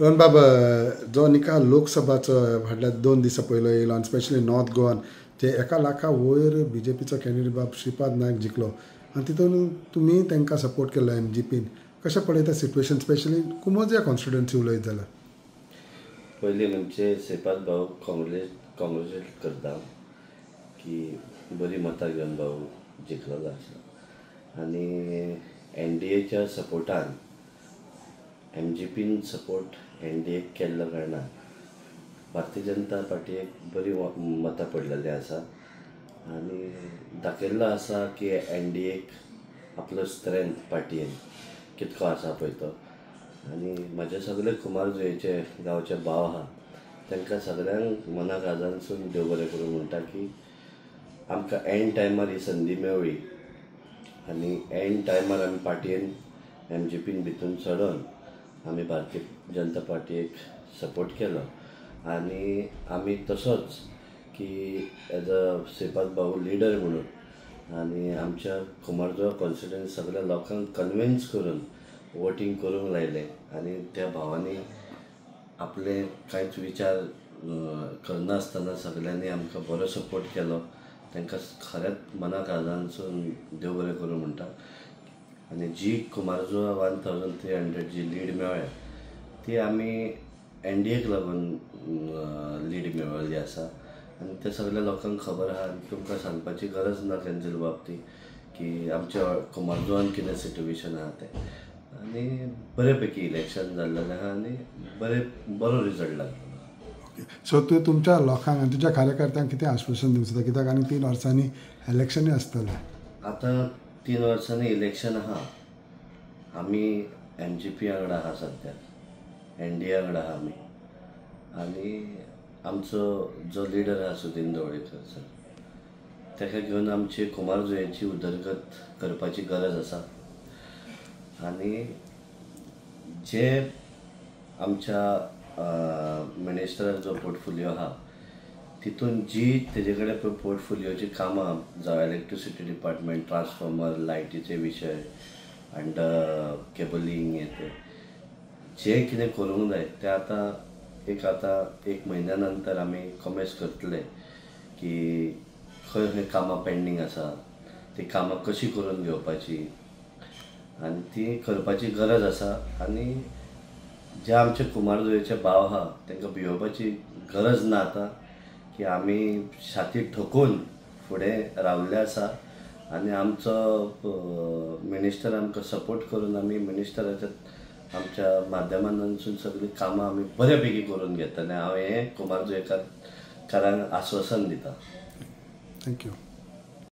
रोहन बाब, जो निकाल लोकसभाचो फाटल्या 2 दिसां पयलो येयलो आनी स्पेशली नॉर्थ गोवान जे 1 लाखा वयर BJPचो कॅन्डिडेट बाब श्रीपाद नायक जिखलो आनी तितून तुमी तांकां सपोर्ट केलो MGPन. कशें पळयता सिट्युएशन स्पेशली कुमोजिया कॉन्स्टिट्युएन्सी उलयत जाल्यार? पयलीं म्हणजे श्रीपाद भाऊ कॉंग्रेच्युलेट करता की बरी मतां घेवन भाऊ जिखलेलो आसा आनी NDAच्या सपोर्टान MGPन सपोर्ट NDAक केल्ल्या कारणान भारतीय जनता पार्टीक बरी मतां पडलेली आसा आनी दाखयल्लो आसा की NDAक आपलो स्ट्रेंथ पार्टयेन कितको आसा पळय तो. आनी म्हाजे सगळे कुमारजुंयेचे गांवचे भाव आहा तांकां सगळ्यांक मनाक आजानसून देव बरें करूं म्हणटा की आमकां एंड टायमार ही संदी मेवळी आनी एंड टायमार आमी पार्टयेन MGPन भितून चडोन आमी भारतीय जनता पार्टीक सपोर्ट केलो आनी आमी तसोच की एज अ श्रीपाद भाऊ लिडर म्हणून आनी आमच्या कुमारजुंवा कॉन्स्टिट्युएन्सी सगळ्या लोकांक कन्विन्स करून वोटींग करूंक लायले आनी त्या भावांनी आपले कांयच विचार करनासतना सगळ्यांनी आमकां बरो सपोर्ट केलो. तांकां खरेंच मनाक आजानसून देव बरें करूं म्हणटा. आनी जी कुमारजुंवा 1300 जी लीड मेळ्ळ्या ती आमी NDAक लागून लीड मेळयल्ली आसा आनी ते सगळ्या लोकांक खबर आहा आनी तुमकां सांगपाची गरज ना तेंच्या बाबतींत की आमच्या कुमारजुंवान कितें सिट्युएशन आहा तें. आनी बरे पैकी इलेक्शन जाल्लेलें आहा आनी बरो रिजल्ट लागलो. सो तूं तुमच्या लोकांक आनी तुज्या कार्यकर्त्यांक कितें आश्वासन दिवंक सोदता, कित्याक आनी 3 वर्सांनी इलेक्शनूय आसतलें? आतां 3 वर्सांनी इलेक्शन आहा. आमी MGP वांगडा आहा सद्याक, NDA वांगडा आहा आमी आनी आमचो जो लिडर आहा सुदीन ढवळीकर सर ताका घेवन आमची कुमारजुंयेची उदरगत करपाची गरज आसा. आनी जे आमच्या मिनिस्टराचो जो पोर्टफोलियो आहा तितून जी तेजे कडेन पोर्टफोलियोची कामां जावं इलेक्ट्रिसिटी डिपार्टमेंट, ट्रान्सफॉर्मर, लायटीचे विशय अंड केबलिंग येते जे कितें करूंक जाय ते आतां एक म्हयन्या नंतर आमी कमेस करतले की खंय खंय कामां पेंडींग आसा, ती कामां कशी करून घेवपाची आनी ती करपाची गरज आसा. आनी जे आमचे कुमारजुंयेचे भाव आहा तांकां भिवपाची गरज ना आतां की आमी छाती ठोकून फुडें रावल्ले आसा आनी आमचो मिनिस्टर आमकां सपोर्ट करून आमी मिनिस्टराच्या आमच्या माध्यमांतसून सगळीं कामां आमी बऱ्या पैकी करून घेतले. हांव हें कुमारजुंयेकारांक आश्वासन दिता. थँक्यू.